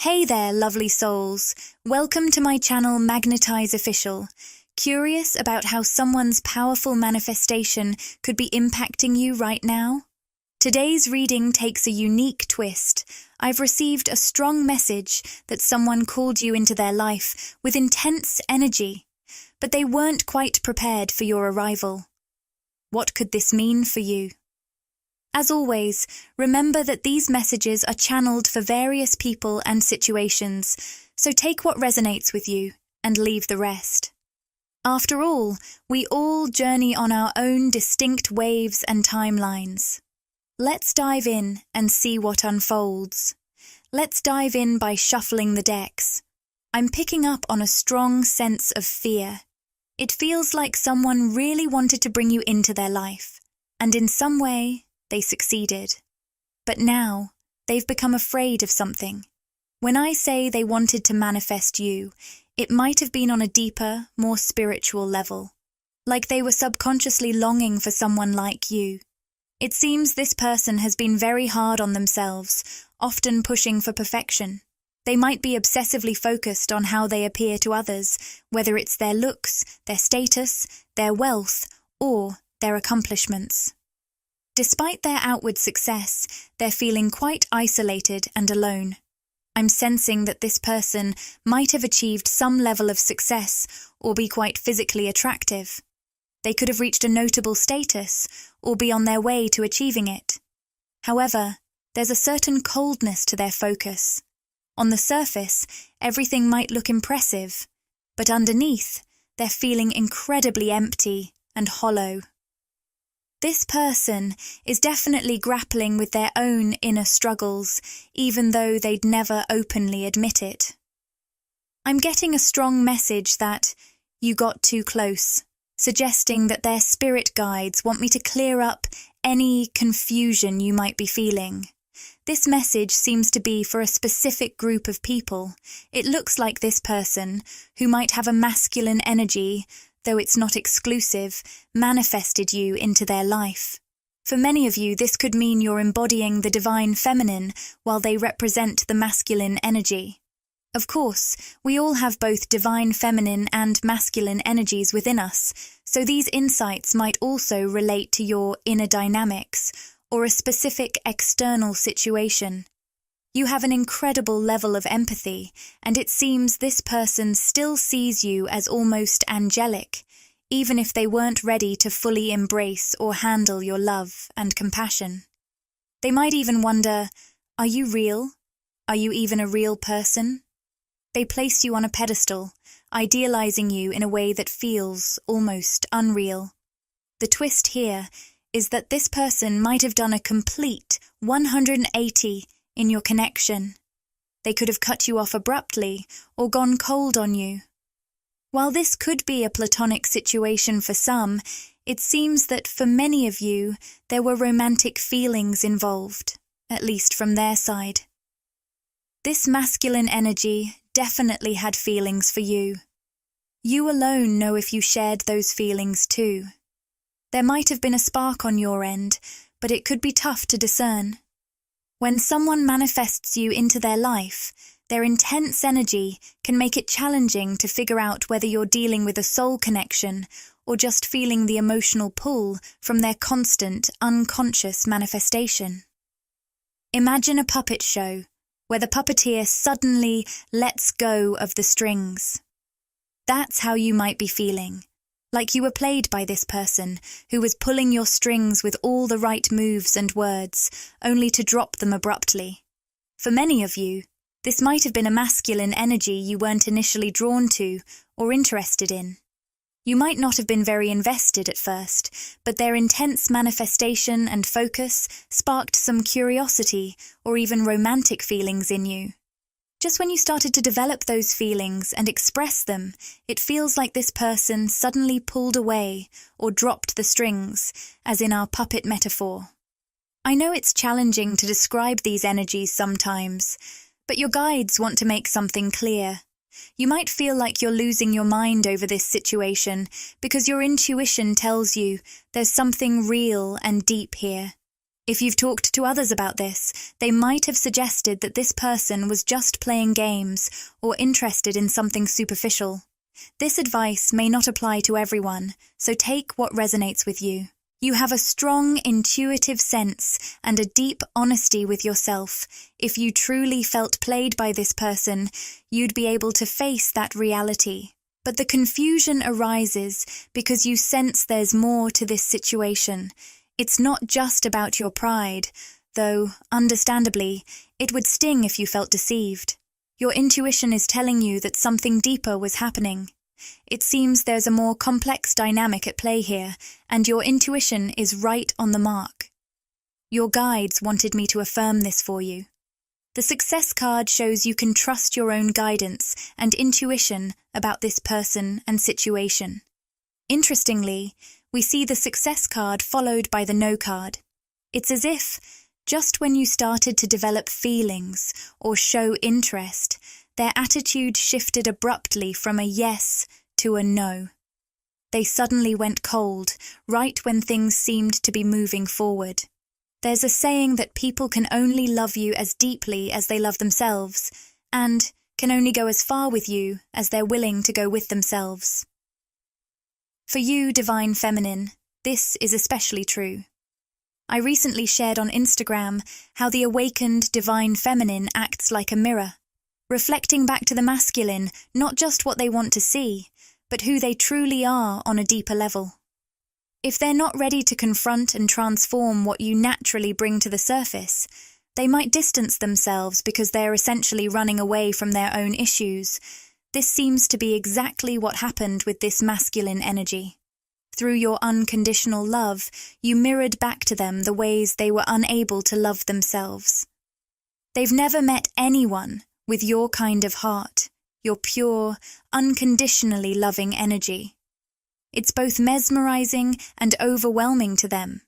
Hey there, lovely souls. Welcome to my channel Magnetize Official. Curious about how someone's powerful manifestation could be impacting you right now? Today's reading takes a unique twist. I've received a strong message that someone called you into their life with intense energy, but they weren't quite prepared for your arrival. What could this mean for you? As always, remember that these messages are channeled for various people and situations, so take what resonates with you and leave the rest. After all, we all journey on our own distinct waves and timelines. Let's dive in and see what unfolds. Let's dive in by shuffling the decks. I'm picking up on a strong sense of fear. It feels like someone really wanted to bring you into their life, and in some way, they succeeded. But now, they've become afraid of something. When I say they wanted to manifest you, it might have been on a deeper, more spiritual level. Like they were subconsciously longing for someone like you. It seems this person has been very hard on themselves, often pushing for perfection. They might be obsessively focused on how they appear to others, whether it's their looks, their status, their wealth, or their accomplishments. Despite their outward success, they're feeling quite isolated and alone. I'm sensing that this person might have achieved some level of success or be quite physically attractive. They could have reached a notable status or be on their way to achieving it. However, there's a certain coldness to their focus. On the surface, everything might look impressive, but underneath, they're feeling incredibly empty and hollow. This person is definitely grappling with their own inner struggles, even though they'd never openly admit it. I'm getting a strong message that you got too close, suggesting that their spirit guides want me to clear up any confusion you might be feeling. This message seems to be for a specific group of people. It looks like this person, who might have a masculine energy, though it's not exclusive, manifested you into their life. For many of you, this could mean you're embodying the divine feminine while they represent the masculine energy. Of course, we all have both divine feminine and masculine energies within us, so these insights might also relate to your inner dynamics or a specific external situation. You have an incredible level of empathy, and it seems this person still sees you as almost angelic, even if they weren't ready to fully embrace or handle your love and compassion. They might even wonder, are you real? Are you even a real person? They place you on a pedestal, idealizing you in a way that feels almost unreal. The twist here is that this person might have done a complete 180 in your connection. They could have cut you off abruptly or gone cold on you. While this could be a platonic situation for some, it seems that for many of you, there were romantic feelings involved, at least from their side. This masculine energy definitely had feelings for you. You alone know if you shared those feelings too. There might have been a spark on your end, but it could be tough to discern. When someone manifests you into their life, their intense energy can make it challenging to figure out whether you're dealing with a soul connection or just feeling the emotional pull from their constant, unconscious manifestation. Imagine a puppet show where the puppeteer suddenly lets go of the strings. That's how you might be feeling, like you were played by this person who was pulling your strings with all the right moves and words, only to drop them abruptly. For many of you, this might have been a masculine energy you weren't initially drawn to or interested in. You might not have been very invested at first, but their intense manifestation and focus sparked some curiosity or even romantic feelings in you. Just when you started to develop those feelings and express them, it feels like this person suddenly pulled away or dropped the strings, as in our puppet metaphor. I know it's challenging to describe these energies sometimes, but your guides want to make something clear. You might feel like you're losing your mind over this situation because your intuition tells you there's something real and deep here. If you've talked to others about this, they might have suggested that this person was just playing games or interested in something superficial. This advice may not apply to everyone, so take what resonates with you. You have a strong intuitive sense and a deep honesty with yourself. If you truly felt played by this person, you'd be able to face that reality. But the confusion arises because you sense there's more to this situation. It's not just about your pride, though, understandably, it would sting if you felt deceived. Your intuition is telling you that something deeper was happening. It seems there's a more complex dynamic at play here, and your intuition is right on the mark. Your guides wanted me to affirm this for you. The success card shows you can trust your own guidance and intuition about this person and situation. Interestingly, we see the success card followed by the no card. It's as if, just when you started to develop feelings or show interest, their attitude shifted abruptly from a yes to a no. They suddenly went cold, right when things seemed to be moving forward. There's a saying that people can only love you as deeply as they love themselves, and can only go as far with you as they're willing to go with themselves. For you, Divine Feminine, this is especially true. I recently shared on Instagram how the awakened Divine Feminine acts like a mirror, reflecting back to the masculine not just what they want to see, but who they truly are on a deeper level. If they're not ready to confront and transform what you naturally bring to the surface, they might distance themselves because they're essentially running away from their own issues. This seems to be exactly what happened with this masculine energy. Through your unconditional love, you mirrored back to them the ways they were unable to love themselves. They've never met anyone with your kind of heart, your pure, unconditionally loving energy. It's both mesmerizing and overwhelming to them.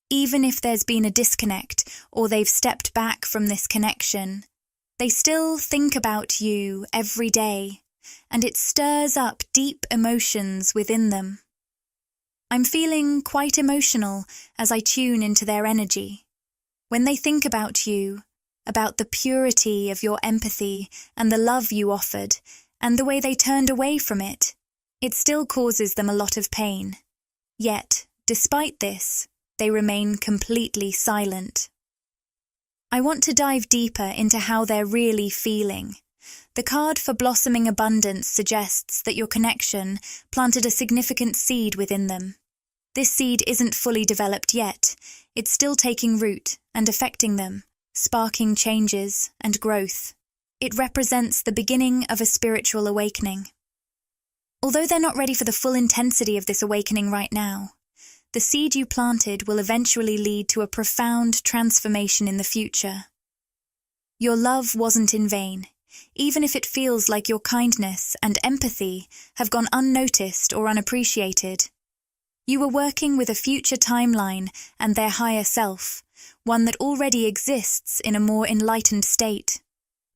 Even if there's been a disconnect or they've stepped back from this connection, they still think about you every day, and it stirs up deep emotions within them. I'm feeling quite emotional as I tune into their energy. When they think about you, about the purity of your empathy and the love you offered, and the way they turned away from it, it still causes them a lot of pain. Yet, despite this, they remain completely silent. I want to dive deeper into how they're really feeling. The card for Blossoming Abundance suggests that your connection planted a significant seed within them. This seed isn't fully developed yet. It's still taking root and affecting them, sparking changes and growth. It represents the beginning of a spiritual awakening. Although they're not ready for the full intensity of this awakening right now, the seed you planted will eventually lead to a profound transformation in the future. Your love wasn't in vain, even if it feels like your kindness and empathy have gone unnoticed or unappreciated. You were working with a future timeline and their higher self, one that already exists in a more enlightened state.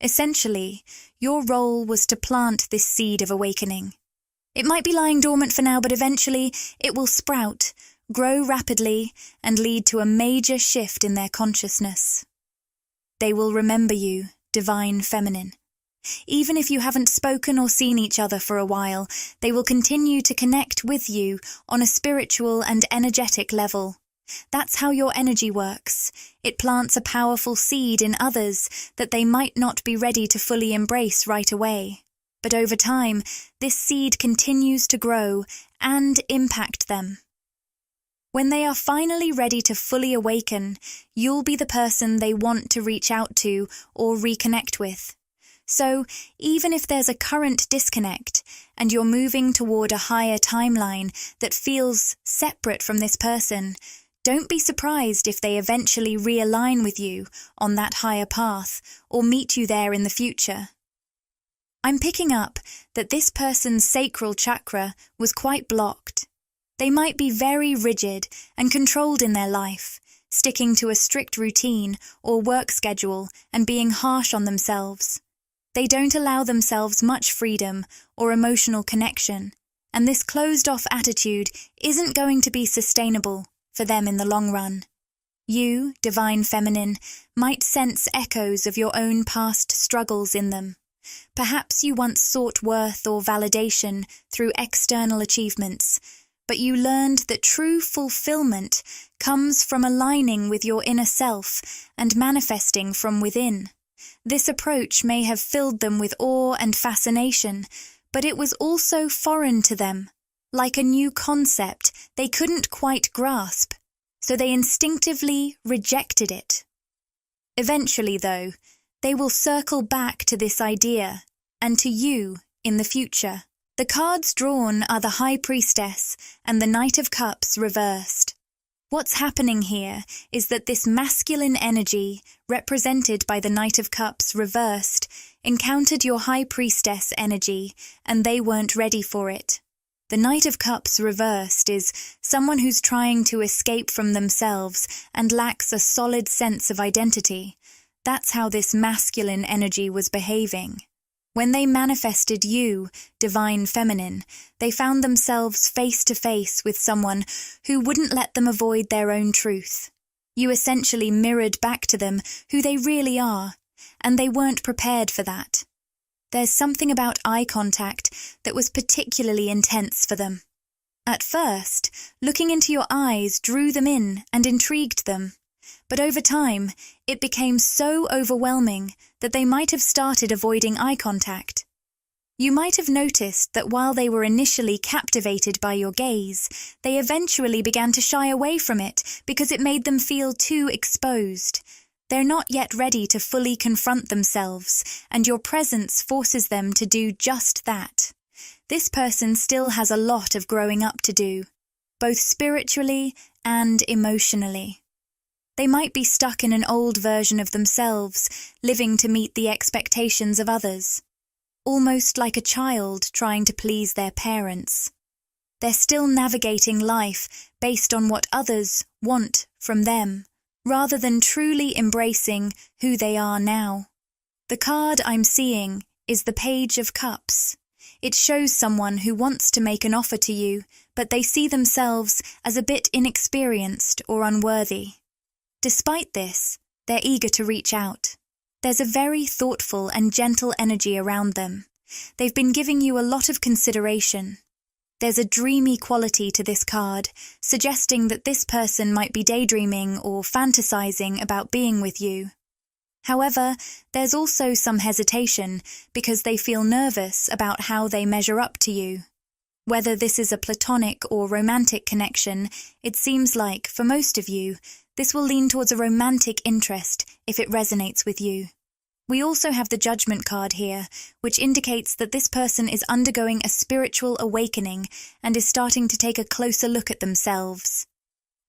Essentially, your role was to plant this seed of awakening. It might be lying dormant for now, but eventually it will sprout, grow rapidly, and lead to a major shift in their consciousness. They will remember you, Divine Feminine. Even if you haven't spoken or seen each other for a while, they will continue to connect with you on a spiritual and energetic level. That's how your energy works. It plants a powerful seed in others that they might not be ready to fully embrace right away. But over time, this seed continues to grow and impact them. When they are finally ready to fully awaken, you'll be the person they want to reach out to or reconnect with. So, even if there's a current disconnect and you're moving toward a higher timeline that feels separate from this person, don't be surprised if they eventually realign with you on that higher path or meet you there in the future. I'm picking up that this person's sacral chakra was quite blocked. They might be very rigid and controlled in their life, sticking to a strict routine or work schedule and being harsh on themselves. They don't allow themselves much freedom or emotional connection, and this closed-off attitude isn't going to be sustainable for them in the long run. You, Divine Feminine, might sense echoes of your own past struggles in them. Perhaps you once sought worth or validation through external achievements, but you learned that true fulfillment comes from aligning with your inner self and manifesting from within. This approach may have filled them with awe and fascination, but it was also foreign to them, like a new concept they couldn't quite grasp, so they instinctively rejected it. Eventually, though, they will circle back to this idea, and to you in the future. The cards drawn are the High Priestess and the Knight of Cups reversed. What's happening here is that this masculine energy, represented by the Knight of Cups reversed, encountered your High Priestess energy, and they weren't ready for it. The Knight of Cups reversed is someone who's trying to escape from themselves and lacks a solid sense of identity. That's how this masculine energy was behaving. When they manifested you, Divine Feminine, they found themselves face to face with someone who wouldn't let them avoid their own truth. You essentially mirrored back to them who they really are, and they weren't prepared for that. There's something about eye contact that was particularly intense for them. At first, looking into your eyes drew them in and intrigued them. But over time, it became so overwhelming that they might have started avoiding eye contact. You might have noticed that while they were initially captivated by your gaze, they eventually began to shy away from it because it made them feel too exposed. They're not yet ready to fully confront themselves, and your presence forces them to do just that. This person still has a lot of growing up to do, both spiritually and emotionally. They might be stuck in an old version of themselves, living to meet the expectations of others. Almost like a child trying to please their parents. They're still navigating life based on what others want from them, rather than truly embracing who they are now. The card I'm seeing is the Page of Cups. It shows someone who wants to make an offer to you, but they see themselves as a bit inexperienced or unworthy. Despite this, they're eager to reach out. There's a very thoughtful and gentle energy around them. They've been giving you a lot of consideration. There's a dreamy quality to this card, suggesting that this person might be daydreaming or fantasizing about being with you. However, there's also some hesitation because they feel nervous about how they measure up to you. Whether this is a platonic or romantic connection, it seems like, for most of you, this will lean towards a romantic interest if it resonates with you. We also have the Judgment card here, which indicates that this person is undergoing a spiritual awakening and is starting to take a closer look at themselves.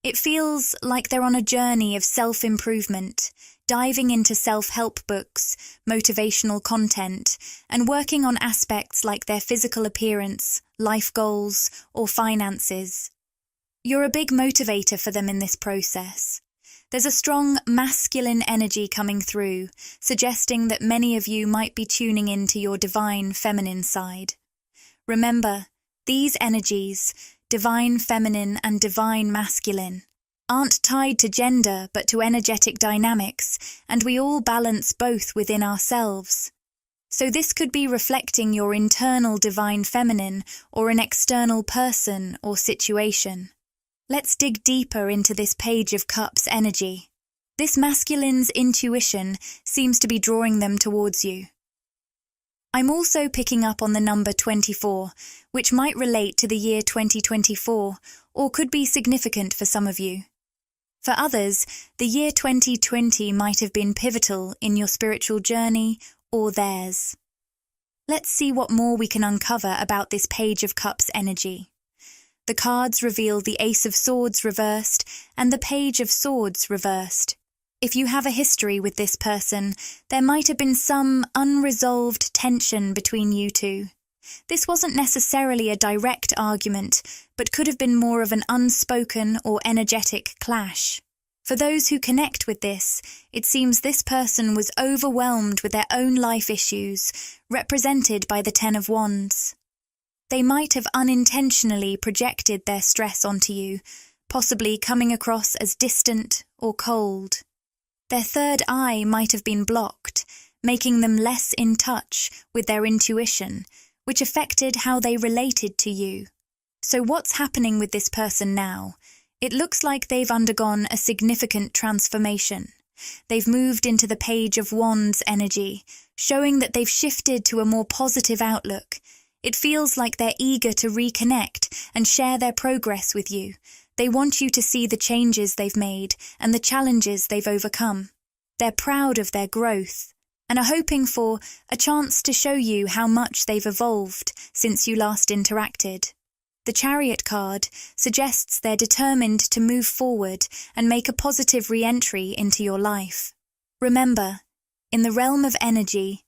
It feels like they're on a journey of self-improvement, diving into self-help books, motivational content, and working on aspects like their physical appearance, life goals, or finances. You're a big motivator for them in this process. There's a strong masculine energy coming through, suggesting that many of you might be tuning into your divine feminine side. Remember, these energies, divine feminine and divine masculine, aren't tied to gender but to energetic dynamics, and we all balance both within ourselves. So this could be reflecting your internal divine feminine or an external person or situation. Let's dig deeper into this Page of Cups energy. This masculine's intuition seems to be drawing them towards you. I'm also picking up on the number 24, which might relate to the year 2024, or could be significant for some of you. For others, the year 2020 might have been pivotal in your spiritual journey or theirs. Let's see what more we can uncover about this Page of Cups energy. The cards reveal the Ace of Swords reversed and the Page of Swords reversed. If you have a history with this person, there might have been some unresolved tension between you two. This wasn't necessarily a direct argument, but could have been more of an unspoken or energetic clash. For those who connect with this, it seems this person was overwhelmed with their own life issues, represented by the Ten of Wands. They might have unintentionally projected their stress onto you, possibly coming across as distant or cold. Their third eye might have been blocked, making them less in touch with their intuition, which affected how they related to you. So what's happening with this person now? It looks like they've undergone a significant transformation. They've moved into the Page of Wands energy, showing that they've shifted to a more positive outlook. It feels like they're eager to reconnect and share their progress with you. They want you to see the changes they've made and the challenges they've overcome. They're proud of their growth and are hoping for a chance to show you how much they've evolved since you last interacted. The Chariot card suggests they're determined to move forward and make a positive re-entry into your life. Remember, in the realm of energy,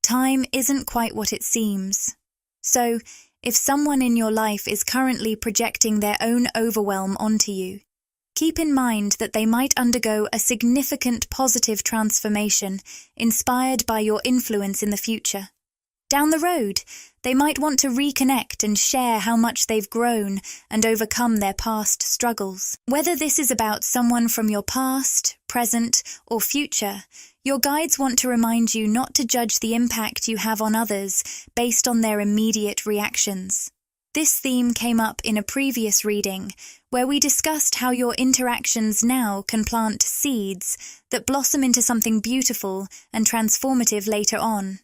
time isn't quite what it seems. So, if someone in your life is currently projecting their own overwhelm onto you, keep in mind that they might undergo a significant positive transformation inspired by your influence in the future. Down the road, they might want to reconnect and share how much they've grown and overcome their past struggles. Whether this is about someone from your past, present, or future, your guides want to remind you not to judge the impact you have on others based on their immediate reactions. This theme came up in a previous reading, where we discussed how your interactions now can plant seeds that blossom into something beautiful and transformative later on.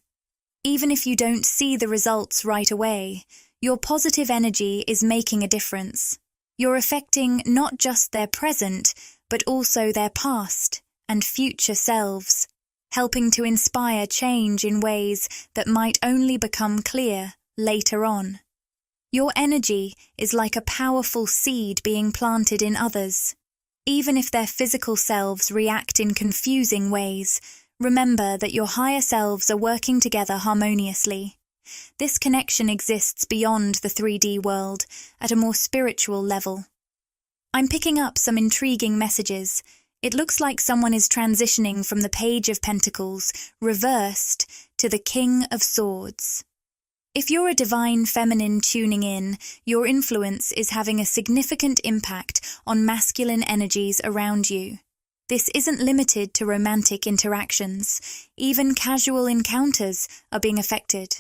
Even if you don't see the results right away, your positive energy is making a difference. You're affecting not just their present, but also their past and future selves, helping to inspire change in ways that might only become clear later on. Your energy is like a powerful seed being planted in others. Even if their physical selves react in confusing ways, remember that your higher selves are working together harmoniously. This connection exists beyond the 3D world, at a more spiritual level. I'm picking up some intriguing messages. It looks like someone is transitioning from the Page of Pentacles, reversed, to the King of Swords. If you're a divine feminine tuning in, your influence is having a significant impact on masculine energies around you. This isn't limited to romantic interactions. Even casual encounters are being affected.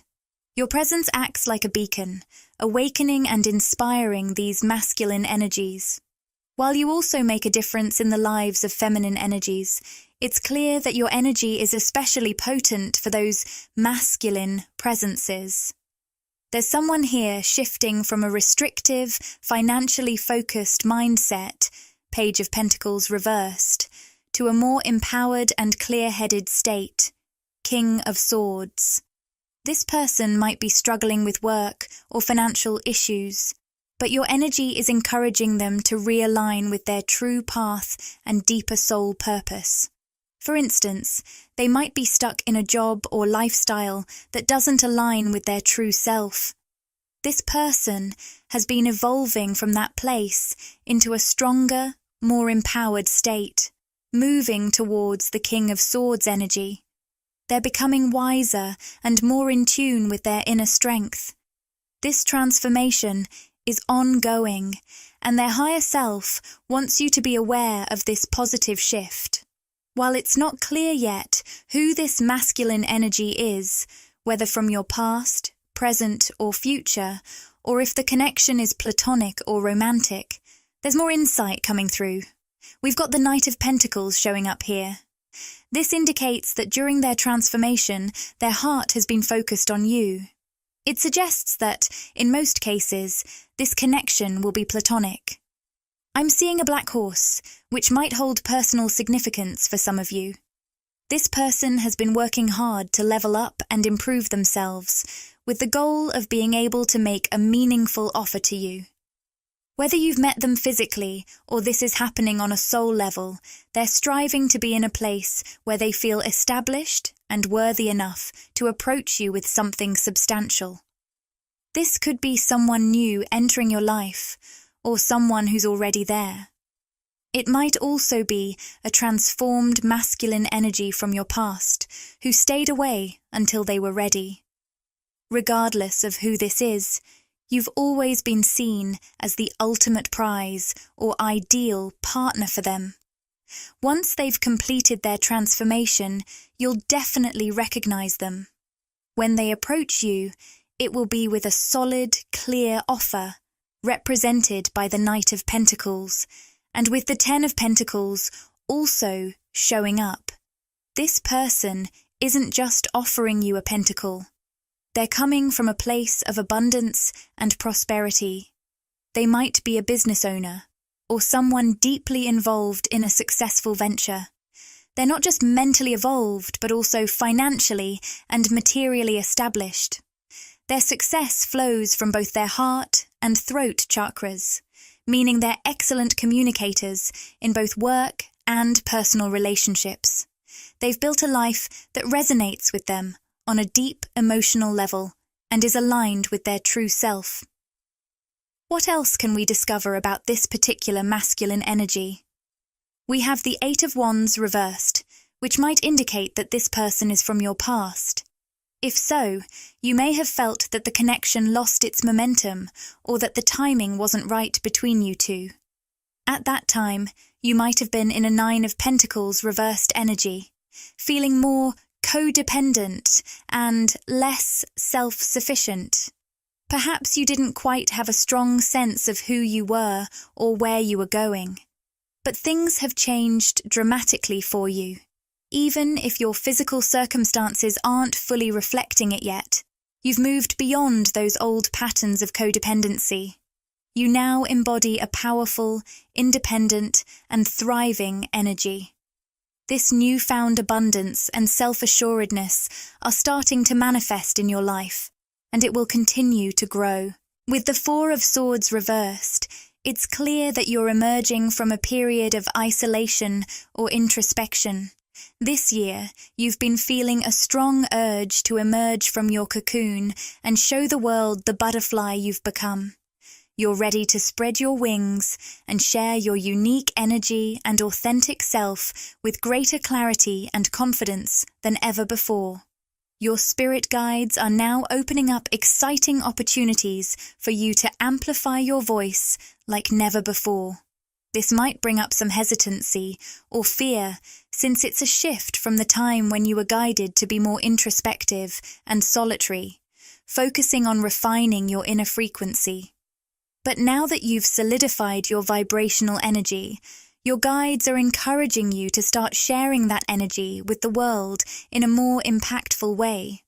Your presence acts like a beacon, awakening and inspiring these masculine energies. While you also make a difference in the lives of feminine energies, it's clear that your energy is especially potent for those masculine presences. There's someone here shifting from a restrictive, financially focused mindset, Page of Pentacles reversed, to a more empowered and clear-headed state, King of Swords. This person might be struggling with work or financial issues, but your energy is encouraging them to realign with their true path and deeper soul purpose. For instance, they might be stuck in a job or lifestyle that doesn't align with their true self. This person has been evolving from that place into a stronger, more empowered state, moving towards the King of Swords energy. They're becoming wiser and more in tune with their inner strength. This transformation is ongoing, and their higher self wants you to be aware of this positive shift. While it's not clear yet who this masculine energy is, whether from your past, present, or future, or if the connection is platonic or romantic, there's more insight coming through. We've got the Knight of Pentacles showing up here. This indicates that during their transformation, their heart has been focused on you. It suggests that, in most cases, this connection will be platonic. I'm seeing a black horse, which might hold personal significance for some of you. This person has been working hard to level up and improve themselves, with the goal of being able to make a meaningful offer to you. Whether you've met them physically or this is happening on a soul level, they're striving to be in a place where they feel established and worthy enough to approach you with something substantial. This could be someone new entering your life, or someone who's already there. It might also be a transformed masculine energy from your past, who stayed away until they were ready. Regardless of who this is, You've always been seen as the ultimate prize or ideal partner for them. Once they've completed their transformation, you'll definitely recognize them. When they approach you, it will be with a solid, clear offer, represented by the Knight of Pentacles, and with the Ten of Pentacles also showing up. This person isn't just offering you a pentacle. They're coming from a place of abundance and prosperity. They might be a business owner, or someone deeply involved in a successful venture. They're not just mentally evolved, but also financially and materially established. Their success flows from both their heart and throat chakras, meaning they're excellent communicators in both work and personal relationships. They've built a life that resonates with them on a deep emotional level and is aligned with their true self. What else can we discover about this particular masculine energy? We have the Eight of Wands reversed, which might indicate that this person is from your past. If so, you may have felt that the connection lost its momentum or that the timing wasn't right between you two. At that time, you might have been in a Nine of Pentacles reversed energy, feeling more codependent and less self-sufficient. Perhaps you didn't quite have a strong sense of who you were or where you were going. But things have changed dramatically for you. Even if your physical circumstances aren't fully reflecting it yet, you've moved beyond those old patterns of codependency. You now embody a powerful, independent, and thriving energy. This newfound abundance and self-assuredness are starting to manifest in your life, and it will continue to grow. With the Four of Swords reversed, it's clear that you're emerging from a period of isolation or introspection. This year, you've been feeling a strong urge to emerge from your cocoon and show the world the butterfly you've become. You're ready to spread your wings and share your unique energy and authentic self with greater clarity and confidence than ever before. Your spirit guides are now opening up exciting opportunities for you to amplify your voice like never before. This might bring up some hesitancy or fear, since it's a shift from the time when you were guided to be more introspective and solitary, focusing on refining your inner frequency. But now that you've solidified your vibrational energy, your guides are encouraging you to start sharing that energy with the world in a more impactful way.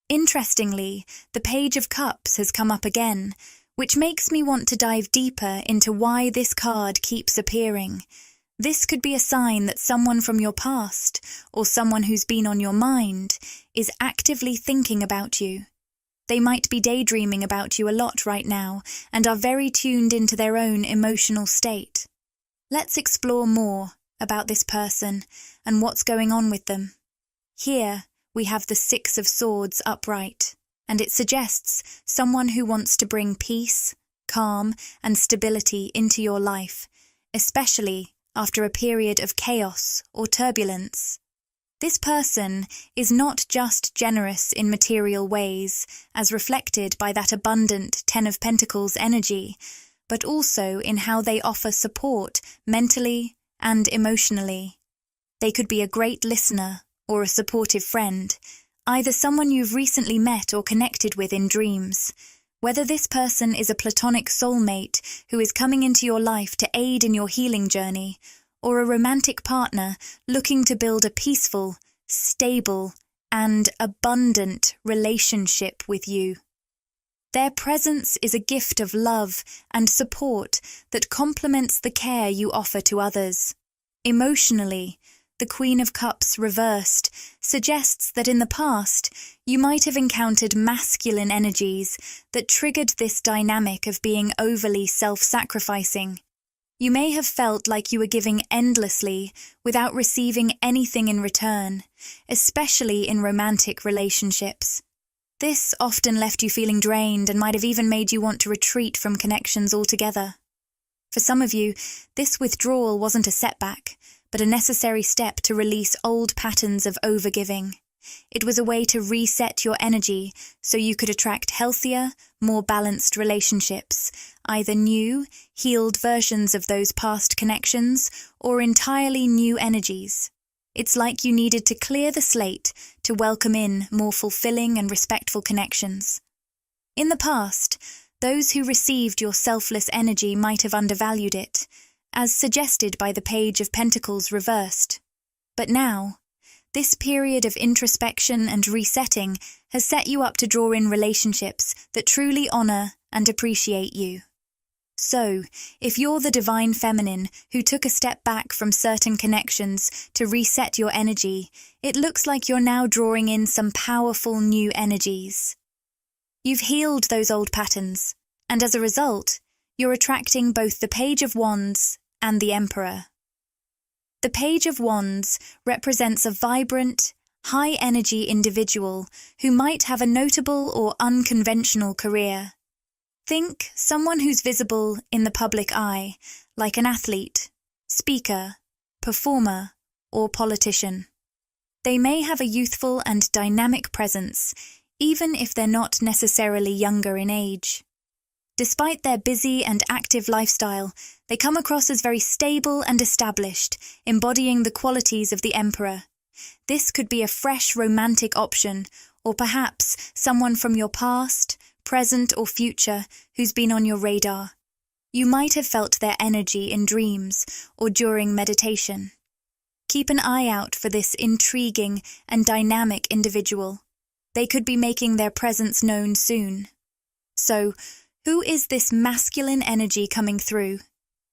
Interestingly, the Page of Cups has come up again, which makes me want to dive deeper into why this card keeps appearing. This could be a sign that someone from your past, or someone who's been on your mind, is actively thinking about you. They might be daydreaming about you a lot right now and are very tuned into their own emotional state. Let's explore more about this person and what's going on with them. Here, we have the Six of Swords upright, and it suggests someone who wants to bring peace, calm, and stability into your life, especially after a period of chaos or turbulence. This person is not just generous in material ways, as reflected by that abundant Ten of Pentacles energy, but also in how they offer support mentally and emotionally. They could be a great listener or a supportive friend, either someone you've recently met or connected with in dreams. Whether this person is a platonic soulmate who is coming into your life to aid in your healing journey, or a romantic partner looking to build a peaceful, stable, and abundant relationship with you. Their presence is a gift of love and support that complements the care you offer to others. Emotionally, the Queen of Cups reversed suggests that in the past you might have encountered masculine energies that triggered this dynamic of being overly self-sacrificing. You may have felt like you were giving endlessly without receiving anything in return, especially in romantic relationships. This often left you feeling drained and might have even made you want to retreat from connections altogether. For some of you, this withdrawal wasn't a setback, but a necessary step to release old patterns of overgiving. It was a way to reset your energy so you could attract healthier, more balanced relationships, either new, healed versions of those past connections or entirely new energies. It's like you needed to clear the slate to welcome in more fulfilling and respectful connections. In the past, those who received your selfless energy might have undervalued it, as suggested by the Page of Pentacles reversed. But now, this period of introspection and resetting has set you up to draw in relationships that truly honor and appreciate you. So, if you're the divine feminine who took a step back from certain connections to reset your energy, it looks like you're now drawing in some powerful new energies. You've healed those old patterns, and as a result, you're attracting both the Page of Wands and the Emperor. The Page of Wands represents a vibrant, high-energy individual who might have a notable or unconventional career. Think someone who's visible in the public eye, like an athlete, speaker, performer, or politician. They may have a youthful and dynamic presence, even if they're not necessarily younger in age. Despite their busy and active lifestyle, they come across as very stable and established, embodying the qualities of the Emperor. This could be a fresh romantic option, or perhaps someone from your past, present or future who's been on your radar. You might have felt their energy in dreams or during meditation. Keep an eye out for this intriguing and dynamic individual. They could be making their presence known soon. So, who is this masculine energy coming through?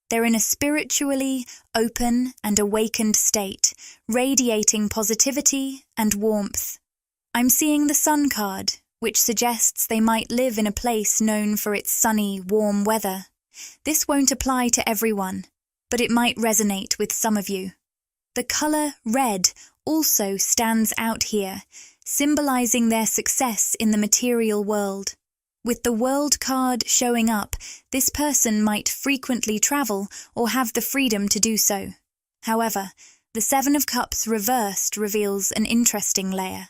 They're in a spiritually open and awakened state, radiating positivity and warmth. I'm seeing the Sun card, which suggests they might live in a place known for its sunny, warm weather. This won't apply to everyone, but it might resonate with some of you. The color red also stands out here, symbolizing their success in the material world. With the World card showing up, this person might frequently travel or have the freedom to do so. However, the Seven of Cups reversed reveals an interesting layer.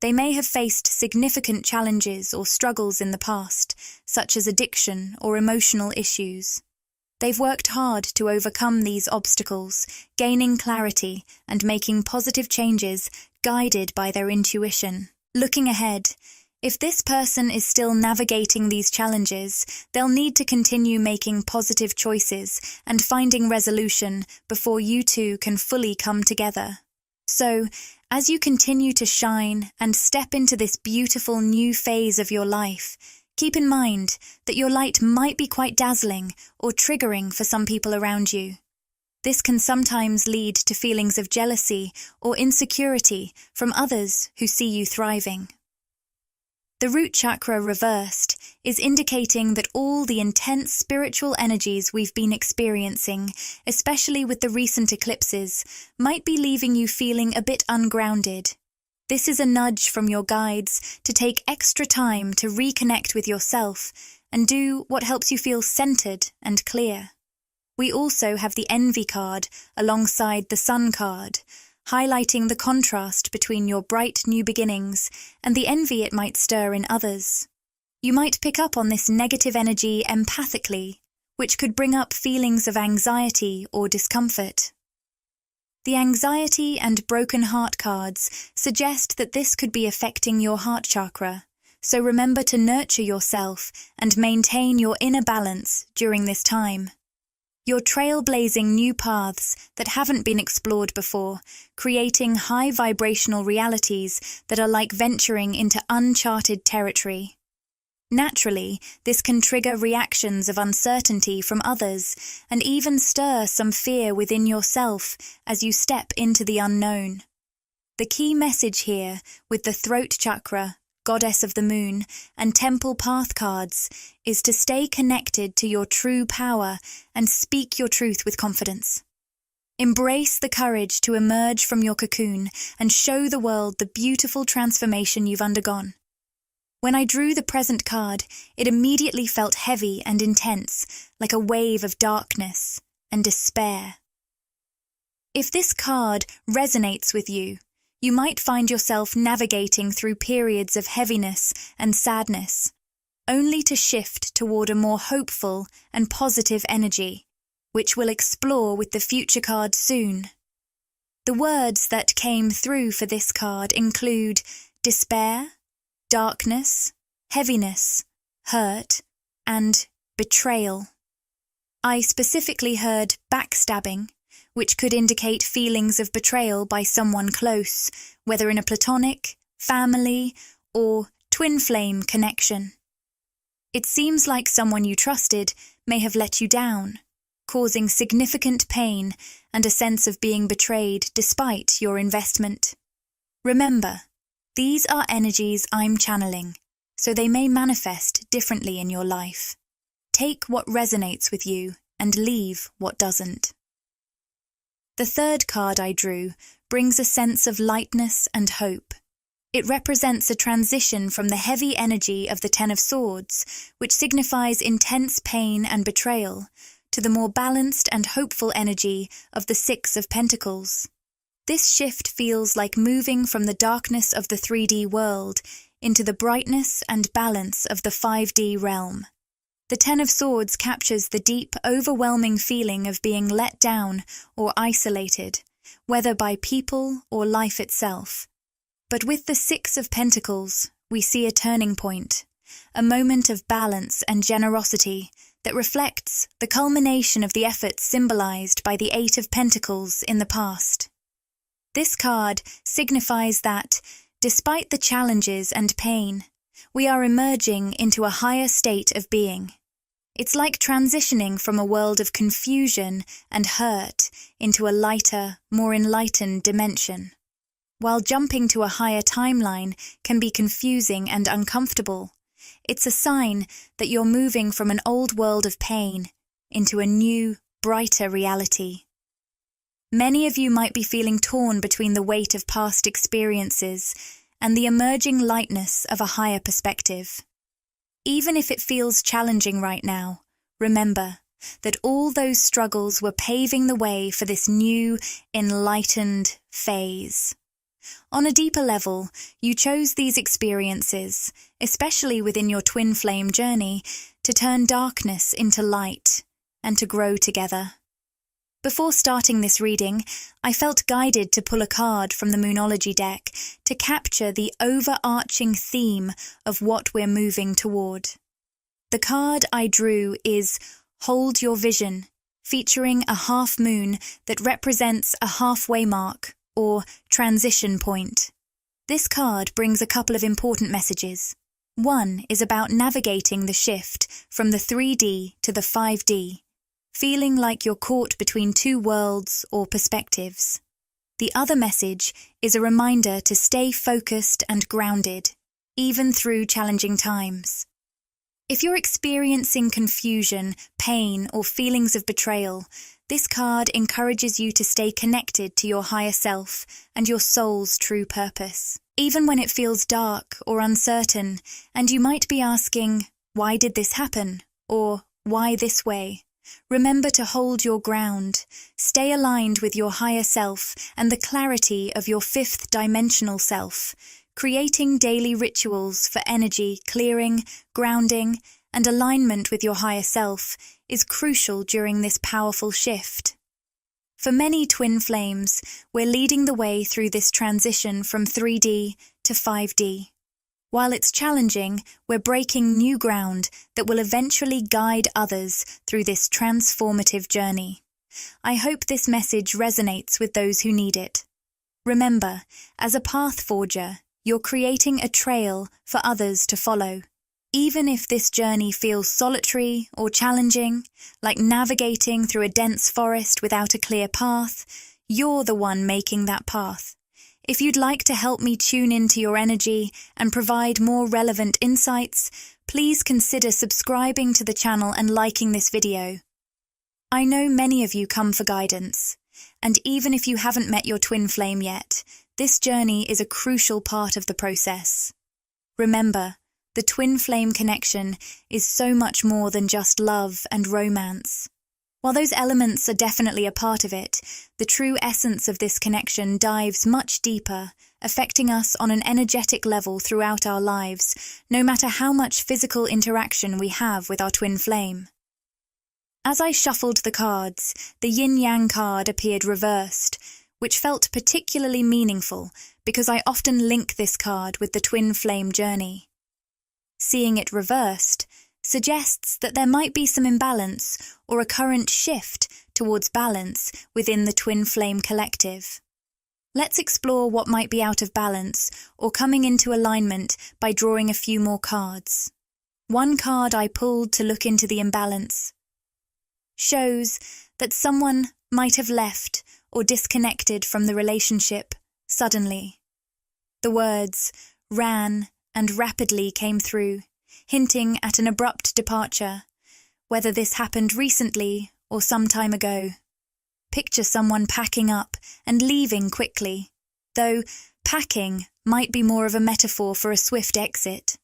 They may have faced significant challenges or struggles in the past, such as addiction or emotional issues. They've worked hard to overcome these obstacles, gaining clarity and making positive changes guided by their intuition. Looking ahead, if this person is still navigating these challenges, they'll need to continue making positive choices and finding resolution before you two can fully come together. So, as you continue to shine and step into this beautiful new phase of your life, keep in mind that your light might be quite dazzling or triggering for some people around you. This can sometimes lead to feelings of jealousy or insecurity from others who see you thriving. The root chakra reversed is indicating that all the intense spiritual energies we've been experiencing, especially with the recent eclipses, might be leaving you feeling a bit ungrounded. This is a nudge from your guides to take extra time to reconnect with yourself and do what helps you feel centered and clear. We also have the Envy card alongside the Sun card, highlighting the contrast between your bright new beginnings and the envy it might stir in others. You might pick up on this negative energy empathically, which could bring up feelings of anxiety or discomfort. The Anxiety and Broken Heart cards suggest that this could be affecting your heart chakra, so remember to nurture yourself and maintain your inner balance during this time. You're trailblazing new paths that haven't been explored before, creating high vibrational realities that are like venturing into uncharted territory. Naturally, this can trigger reactions of uncertainty from others and even stir some fear within yourself as you step into the unknown. The key message here, with the Throat chakra, Goddess of the Moon, and Temple Path cards, is to stay connected to your true power and speak your truth with confidence. Embrace the courage to emerge from your cocoon and show the world the beautiful transformation you've undergone. When I drew the Present card, it immediately felt heavy and intense, like a wave of darkness and despair. If this card resonates with you, You might find yourself navigating through periods of heaviness and sadness, only to shift toward a more hopeful and positive energy, which we'll explore with the future card soon. The words that came through for this card include despair, darkness, heaviness, hurt, and betrayal. I specifically heard backstabbing, which could indicate feelings of betrayal by someone close, whether in a platonic, family, or twin flame connection. It seems like someone you trusted may have let you down, causing significant pain and a sense of being betrayed despite your investment. Remember, these are energies I'm channeling, so they may manifest differently in your life. Take what resonates with you and leave what doesn't. The third card I drew brings a sense of lightness and hope. It represents a transition from the heavy energy of the Ten of Swords, which signifies intense pain and betrayal, to the more balanced and hopeful energy of the Six of Pentacles. This shift feels like moving from the darkness of the 3D world into the brightness and balance of the 5D realm. The Ten of Swords captures the deep, overwhelming feeling of being let down or isolated, whether by people or life itself. But with the Six of Pentacles, we see a turning point, a moment of balance and generosity that reflects the culmination of the efforts symbolized by the Eight of Pentacles in the past. This card signifies that, despite the challenges and pain, we are emerging into a higher state of being. It's like transitioning from a world of confusion and hurt into a lighter, more enlightened dimension. While jumping to a higher timeline can be confusing and uncomfortable, it's a sign that you're moving from an old world of pain into a new, brighter reality. Many of you might be feeling torn between the weight of past experiences and the emerging lightness of a higher perspective. Even if it feels challenging right now, remember that all those struggles were paving the way for this new, enlightened phase. On a deeper level, you chose these experiences, especially within your twin flame journey, to turn darkness into light and to grow together. Before starting this reading, I felt guided to pull a card from the Moonology deck to capture the overarching theme of what we're moving toward. The card I drew is Hold Your Vision, featuring a half moon that represents a halfway mark, or transition point. This card brings a couple of important messages. One is about navigating the shift from the 3D to the 5D, feeling like you're caught between two worlds or perspectives. The other message is a reminder to stay focused and grounded, even through challenging times. If you're experiencing confusion, pain, or feelings of betrayal, this card encourages you to stay connected to your higher self and your soul's true purpose. Even when it feels dark or uncertain, and you might be asking, why did this happen? Or why this way? Remember to hold your ground, stay aligned with your higher self and the clarity of your fifth dimensional self, creating daily rituals for energy clearing, grounding, and alignment with your higher self is crucial during this powerful shift. For many twin flames, we're leading the way through this transition from 3D to 5D. While it's challenging, we're breaking new ground that will eventually guide others through this transformative journey. I hope this message resonates with those who need it. Remember, as a path forger, you're creating a trail for others to follow. Even if this journey feels solitary or challenging, like navigating through a dense forest without a clear path, you're the one making that path. If you'd like to help me tune into your energy and provide more relevant insights, please consider subscribing to the channel and liking this video. I know many of you come for guidance, and even if you haven't met your twin flame yet, this journey is a crucial part of the process. Remember, the twin flame connection is so much more than just love and romance. While those elements are definitely a part of it, the true essence of this connection dives much deeper, affecting us on an energetic level throughout our lives, no matter how much physical interaction we have with our twin flame. As I shuffled the cards, the yin-yang card appeared reversed, which felt particularly meaningful because I often link this card with the twin flame journey. Seeing it reversed suggests that there might be some imbalance or a current shift towards balance within the twin flame collective. Let's explore what might be out of balance or coming into alignment by drawing a few more cards. One card I pulled to look into the imbalance shows that someone might have left or disconnected from the relationship suddenly. The words ran and rapidly came through, hinting at an abrupt departure, whether this happened recently or some time ago. Picture someone packing up and leaving quickly, though packing might be more of a metaphor for a swift exit.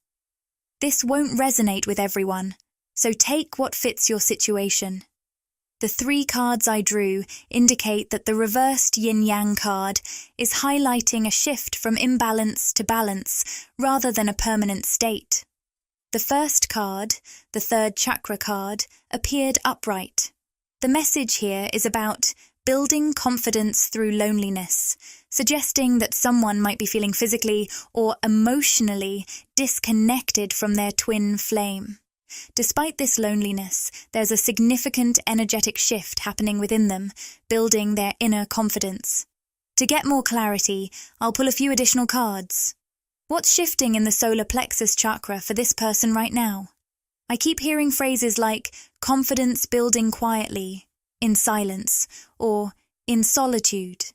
This won't resonate with everyone, so take what fits your situation. The 3 cards I drew indicate that the reversed yin-yang card is highlighting a shift from imbalance to balance rather than a permanent state. The first card, the 3rd chakra card, appeared upright. The message here is about building confidence through loneliness, suggesting that someone might be feeling physically or emotionally disconnected from their twin flame. Despite this loneliness, there's a significant energetic shift happening within them, building their inner confidence. To get more clarity, I'll pull a few additional cards. What's shifting in the solar plexus chakra for this person right now? I keep hearing phrases like confidence building quietly, in silence, or in solitude.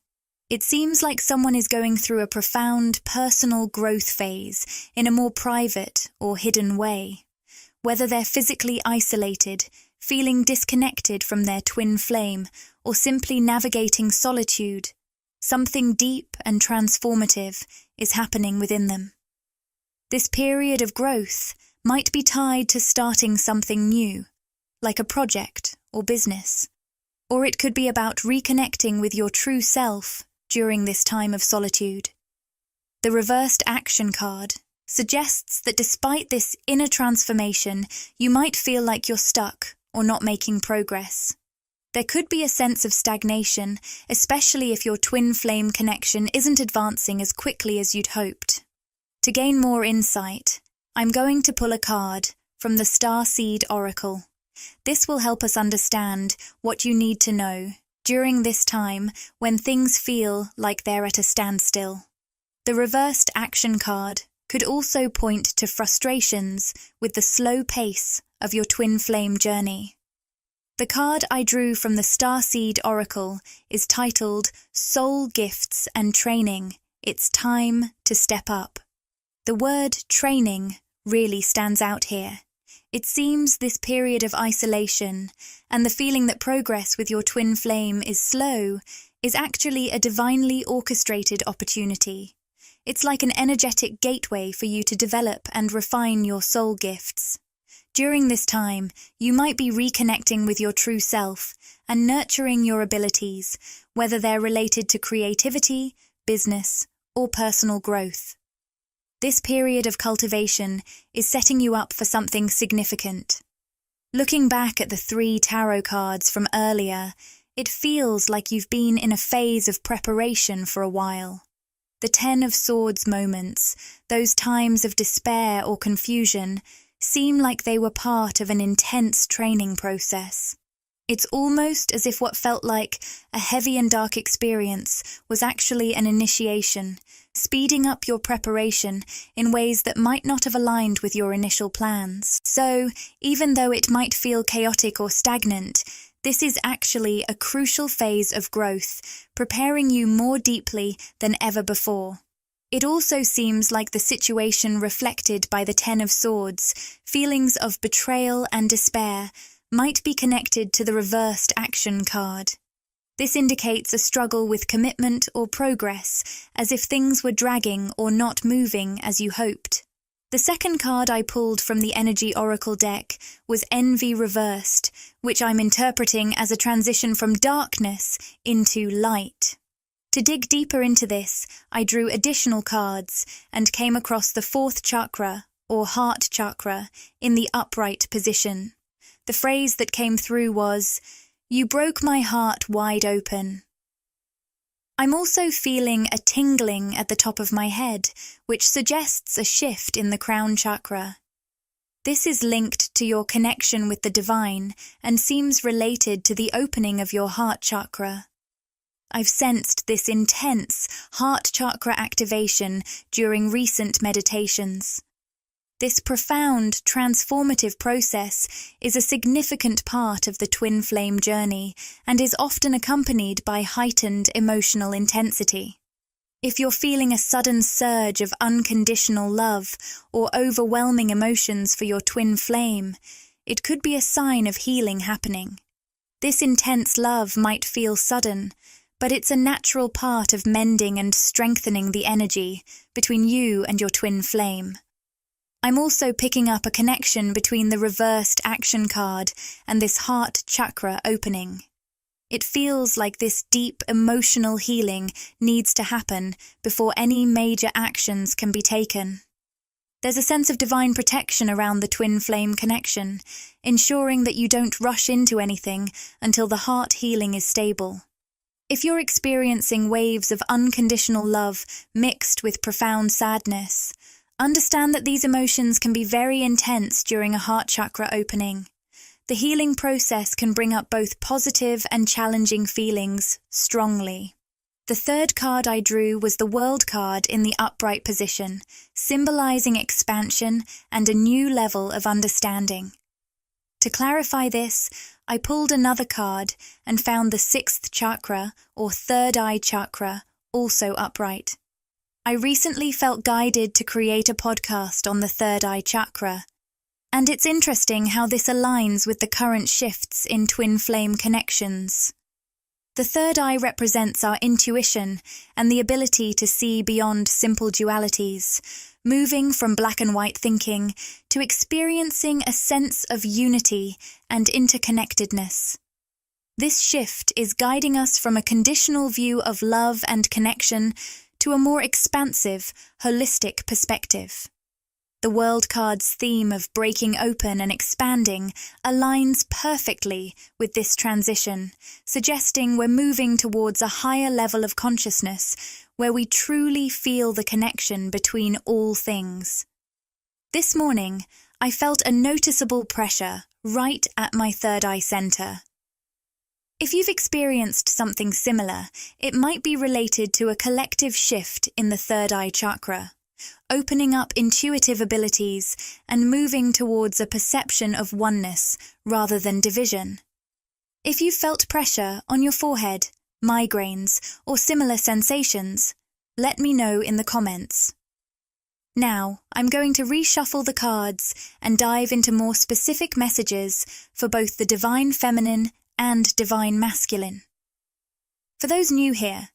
It seems like someone is going through a profound personal growth phase in a more private or hidden way. Whether they're physically isolated, feeling disconnected from their twin flame, or simply navigating solitude, something deep and transformative is happening within them. This period of growth might be tied to starting something new, like a project or business, or it could be about reconnecting with your true self during this time of solitude. The reversed action card suggests that despite this inner transformation, you might feel like you're stuck or not making progress. There could be a sense of stagnation, especially if your twin flame connection isn't advancing as quickly as you'd hoped. To gain more insight, I'm going to pull a card from the Starseed Oracle. This will help us understand what you need to know during this time when things feel like they're at a standstill. The reversed action card could also point to frustrations with the slow pace of your twin flame journey. The card I drew from the Starseed Oracle is titled Soul Gifts and Training. It's time to step up. The word training really stands out here. It seems this period of isolation and the feeling that progress with your twin flame is slow is actually a divinely orchestrated opportunity. It's like an energetic gateway for you to develop and refine your soul gifts. During this time, you might be reconnecting with your true self and nurturing your abilities, whether they're related to creativity, business, or personal growth. This period of cultivation is setting you up for something significant. Looking back at the 3 tarot cards from earlier, it feels like you've been in a phase of preparation for a while. The 10 of Swords moments, those times of despair or confusion, seem like they were part of an intense training process. It's almost as if what felt like a heavy and dark experience was actually an initiation, speeding up your preparation in ways that might not have aligned with your initial plans. So, even though it might feel chaotic or stagnant, this is actually a crucial phase of growth, preparing you more deeply than ever before. It also seems like the situation reflected by the 10 of Swords, feelings of betrayal and despair, might be connected to the reversed action card. This indicates a struggle with commitment or progress, as if things were dragging or not moving as you hoped. The second card I pulled from the Energy Oracle deck was Envy Reversed, which I'm interpreting as a transition from darkness into light. To dig deeper into this, I drew additional cards and came across the fourth chakra, or heart chakra, in the upright position. The phrase that came through was, "You broke my heart wide open." I'm also feeling a tingling at the top of my head, which suggests a shift in the crown chakra. This is linked to your connection with the divine and seems related to the opening of your heart chakra. I've sensed this intense heart chakra activation during recent meditations. This profound, transformative process is a significant part of the twin flame journey and is often accompanied by heightened emotional intensity. If you're feeling a sudden surge of unconditional love or overwhelming emotions for your twin flame, it could be a sign of healing happening. This intense love might feel sudden, but it's a natural part of mending and strengthening the energy between you and your twin flame. I'm also picking up a connection between the reversed action card and this heart chakra opening. It feels like this deep emotional healing needs to happen before any major actions can be taken. There's a sense of divine protection around the twin flame connection, ensuring that you don't rush into anything until the heart healing is stable. If you're experiencing waves of unconditional love mixed with profound sadness, understand that these emotions can be very intense during a heart chakra opening. The healing process can bring up both positive and challenging feelings strongly. The third card I drew was the World card in the upright position, symbolizing expansion and a new level of understanding. To clarify this, I pulled another card and found the sixth chakra, or third eye chakra, also upright. I recently felt guided to create a podcast on the third eye chakra, and it's interesting how this aligns with the current shifts in twin flame connections. The third eye represents our intuition and the ability to see beyond simple dualities, moving from black and white thinking to experiencing a sense of unity and interconnectedness. This shift is guiding us from a conditional view of love and connection to a more expansive, holistic perspective. The World card's theme of breaking open and expanding aligns perfectly with this transition, suggesting we're moving towards a higher level of consciousness where we truly feel the connection between all things. This morning, I felt a noticeable pressure right at my third eye center. If you've experienced something similar, it might be related to a collective shift in the third eye chakra, opening up intuitive abilities and moving towards a perception of oneness rather than division. If you've felt pressure on your forehead, migraines, or similar sensations, let me know in the comments. Now, I'm going to reshuffle the cards and dive into more specific messages for both the Divine Feminine and Divine Masculine. For those new here,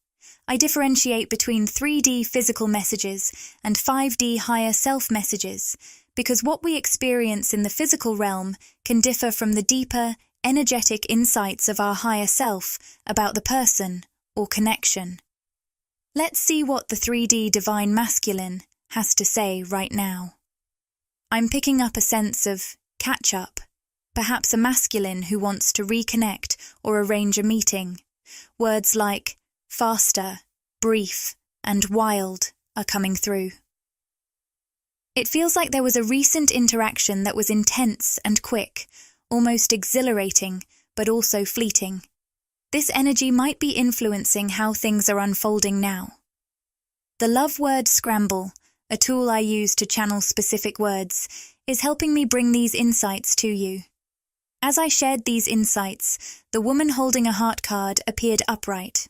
I differentiate between 3D physical messages and 5D higher self messages because what we experience in the physical realm can differ from the deeper, energetic insights of our higher self about the person or connection. Let's see what the 3D Divine Masculine has to say right now. I'm picking up a sense of catch-up, perhaps a masculine who wants to reconnect or arrange a meeting. Words like faster, brief, and wild are coming through. It feels like there was a recent interaction that was intense and quick, almost exhilarating, but also fleeting. This energy might be influencing how things are unfolding now. The love word scramble, a tool I use to channel specific words, is helping me bring these insights to you. As I shared these insights, the woman holding a heart card appeared upright.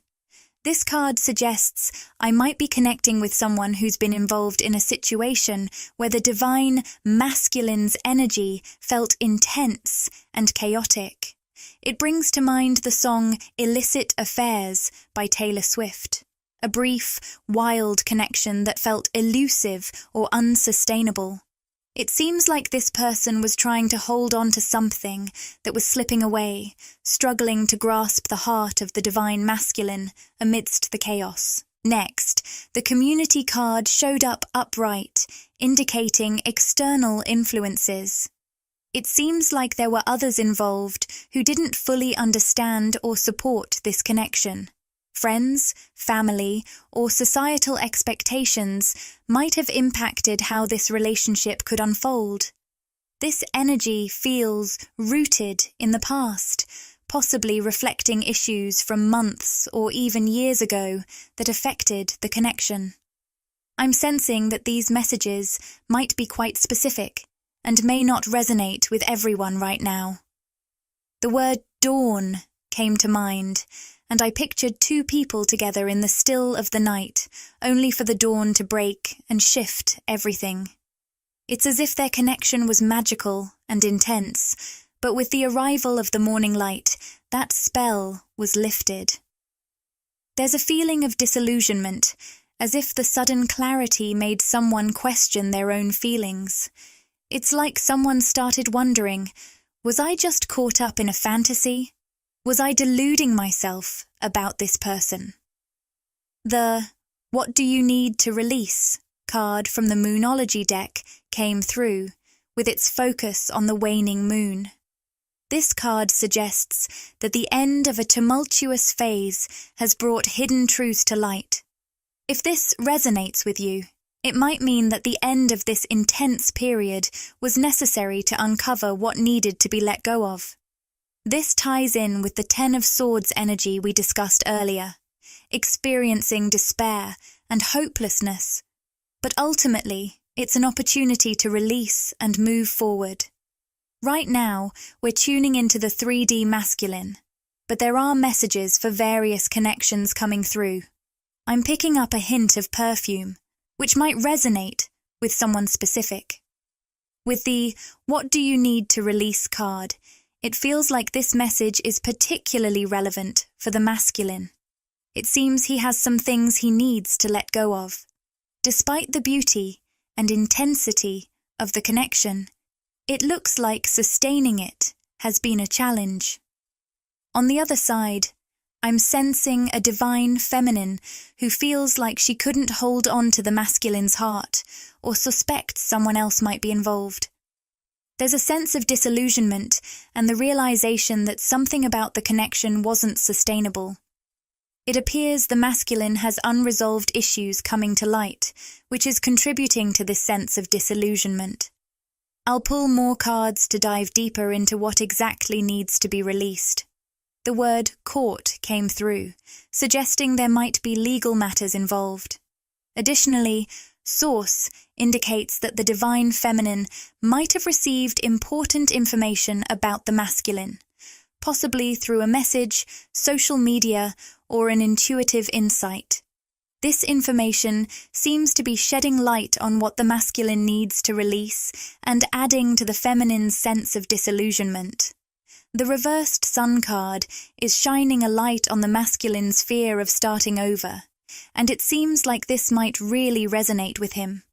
This card suggests I might be connecting with someone who's been involved in a situation where the divine masculine's energy felt intense and chaotic. It brings to mind the song Illicit Affairs by Taylor Swift, a brief, wild connection that felt elusive or unsustainable. It seems like this person was trying to hold on to something that was slipping away, struggling to grasp the heart of the divine masculine amidst the chaos. Next, the community card showed up upright, indicating external influences. It seems like there were others involved who didn't fully understand or support this connection. Friends, family, or societal expectations might have impacted how this relationship could unfold. This energy feels rooted in the past, possibly reflecting issues from months or even years ago that affected the connection. I'm sensing that these messages might be quite specific and may not resonate with everyone right now. The word dawn came to mind, and I pictured two people together in the still of the night, only for the dawn to break and shift everything. It's as if their connection was magical and intense, but with the arrival of the morning light, that spell was lifted. There's a feeling of disillusionment, as if the sudden clarity made someone question their own feelings. It's like someone started wondering, was I just caught up in a fantasy? Was I deluding myself about this person? The "What do you need to release?" card from the Moonology deck came through, with its focus on the waning moon. This card suggests that the end of a tumultuous phase has brought hidden truths to light. If this resonates with you, it might mean that the end of this intense period was necessary to uncover what needed to be let go of. This ties in with the Ten of Swords energy we discussed earlier, experiencing despair and hopelessness. But ultimately, it's an opportunity to release and move forward. Right now, we're tuning into the 3D masculine, but there are messages for various connections coming through. I'm picking up a hint of perfume, which might resonate with someone specific. With the "What do you need to release?" card, it feels like this message is particularly relevant for the masculine. It seems he has some things he needs to let go of. Despite the beauty and intensity of the connection, it looks like sustaining it has been a challenge. On the other side, I'm sensing a divine feminine who feels like she couldn't hold on to the masculine's heart or suspects someone else might be involved. There's a sense of disillusionment and the realization that something about the connection wasn't sustainable. It appears the masculine has unresolved issues coming to light, which is contributing to this sense of disillusionment. I'll pull more cards to dive deeper into what exactly needs to be released. The word court came through, suggesting there might be legal matters involved. Additionally, source indicates that the divine feminine might have received important information about the masculine, possibly through a message, social media, or an intuitive insight. This information seems to be shedding light on what the masculine needs to release and adding to the feminine's sense of disillusionment. The reversed sun card is shining a light on the masculine's fear of starting over, and it seems like this might really resonate with him.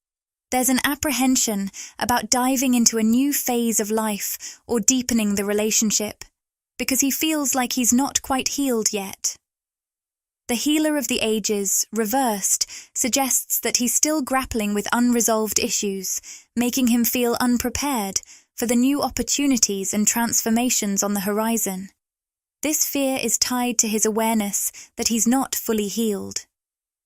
There's an apprehension about diving into a new phase of life or deepening the relationship, because he feels like he's not quite healed yet. The Healer of the Ages, reversed, suggests that he's still grappling with unresolved issues, making him feel unprepared for the new opportunities and transformations on the horizon. This fear is tied to his awareness that he's not fully healed.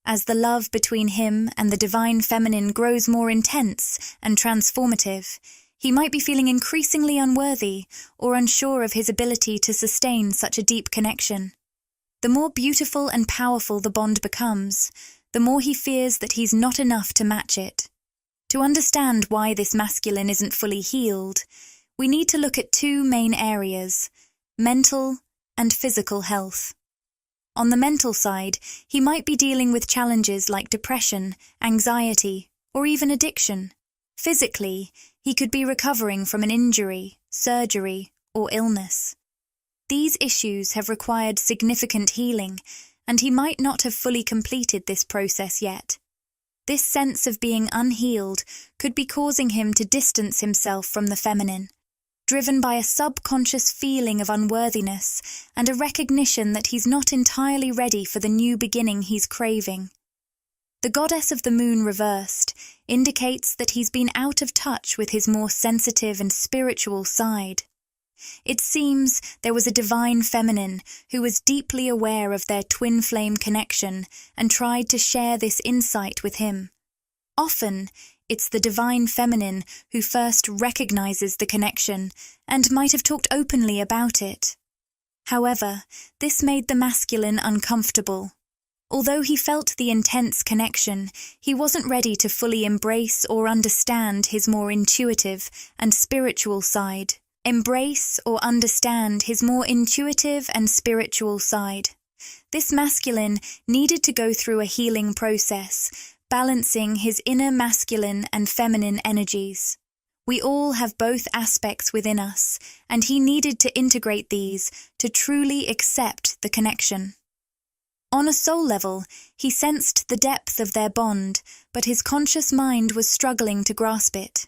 As the love between him and the divine feminine grows more intense and transformative, he might be feeling increasingly unworthy or unsure of his ability to sustain such a deep connection. The more beautiful and powerful the bond becomes, the more he fears that he's not enough to match it. To understand why this masculine isn't fully healed, we need to look at two main areas: mental and physical health. On the mental side, he might be dealing with challenges like depression, anxiety, or even addiction. Physically, he could be recovering from an injury, surgery, or illness. These issues have required significant healing, and he might not have fully completed this process yet. This sense of being unhealed could be causing him to distance himself from the feminine, driven by a subconscious feeling of unworthiness and a recognition that he's not entirely ready for the new beginning he's craving. The goddess of the moon reversed indicates that he's been out of touch with his more sensitive and spiritual side. It seems there was a divine feminine who was deeply aware of their twin flame connection and tried to share this insight with him. Often, it's the divine feminine who first recognizes the connection and might have talked openly about it. However, this made the masculine uncomfortable. Although he felt the intense connection, he wasn't ready to fully embrace or understand his more intuitive and spiritual side. Embrace or understand his more intuitive and spiritual side. This masculine needed to go through a healing process, balancing his inner masculine and feminine energies. We all have both aspects within us, and he needed to integrate these to truly accept the connection. On a soul level, he sensed the depth of their bond, but his conscious mind was struggling to grasp it.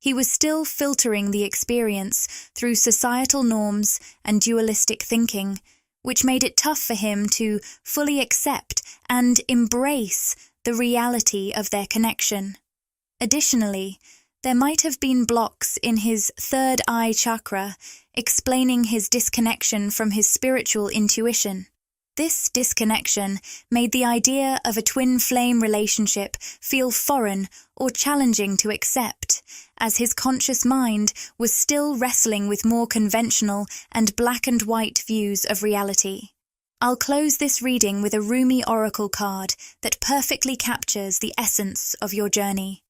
He was still filtering the experience through societal norms and dualistic thinking, which made it tough for him to fully accept and embrace the reality of their connection. Additionally, there might have been blocks in his third eye chakra, explaining his disconnection from his spiritual intuition. This disconnection made the idea of a twin flame relationship feel foreign or challenging to accept, as his conscious mind was still wrestling with more conventional and black and white views of reality. I'll close this reading with a Rumi oracle card that perfectly captures the essence of your journey.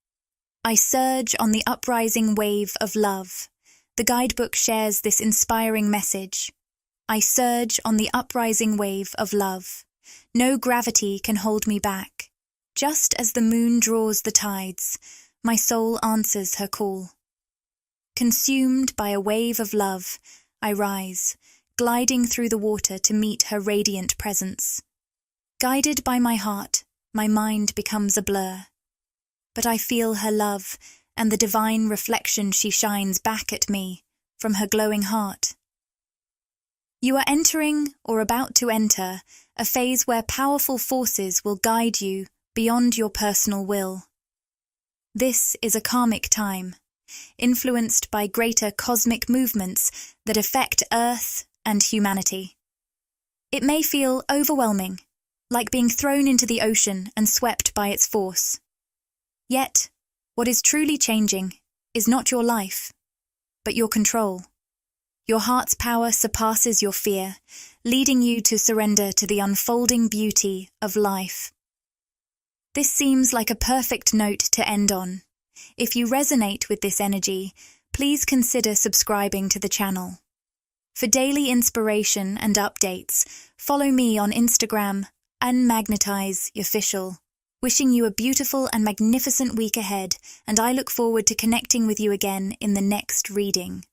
I surge on the uprising wave of love. The guidebook shares this inspiring message. I surge on the uprising wave of love. No gravity can hold me back. Just as the moon draws the tides, my soul answers her call. Consumed by a wave of love, I rise, gliding through the water to meet her radiant presence. Guided by my heart, my mind becomes a blur. But I feel her love and the divine reflection she shines back at me from her glowing heart. You are entering, or about to enter, a phase where powerful forces will guide you beyond your personal will. This is a karmic time, influenced by greater cosmic movements that affect Earth and humanity. It may feel overwhelming, like being thrown into the ocean and swept by its force. Yet, what is truly changing is not your life, but your control. Your heart's power surpasses your fear, leading you to surrender to the unfolding beauty of life. This seems like a perfect note to end on. If you resonate with this energy, please consider subscribing to the channel. For daily inspiration and updates, follow me on Instagram, By Magnetize Official. Wishing you a beautiful and magnificent week ahead, and I look forward to connecting with you again in the next reading.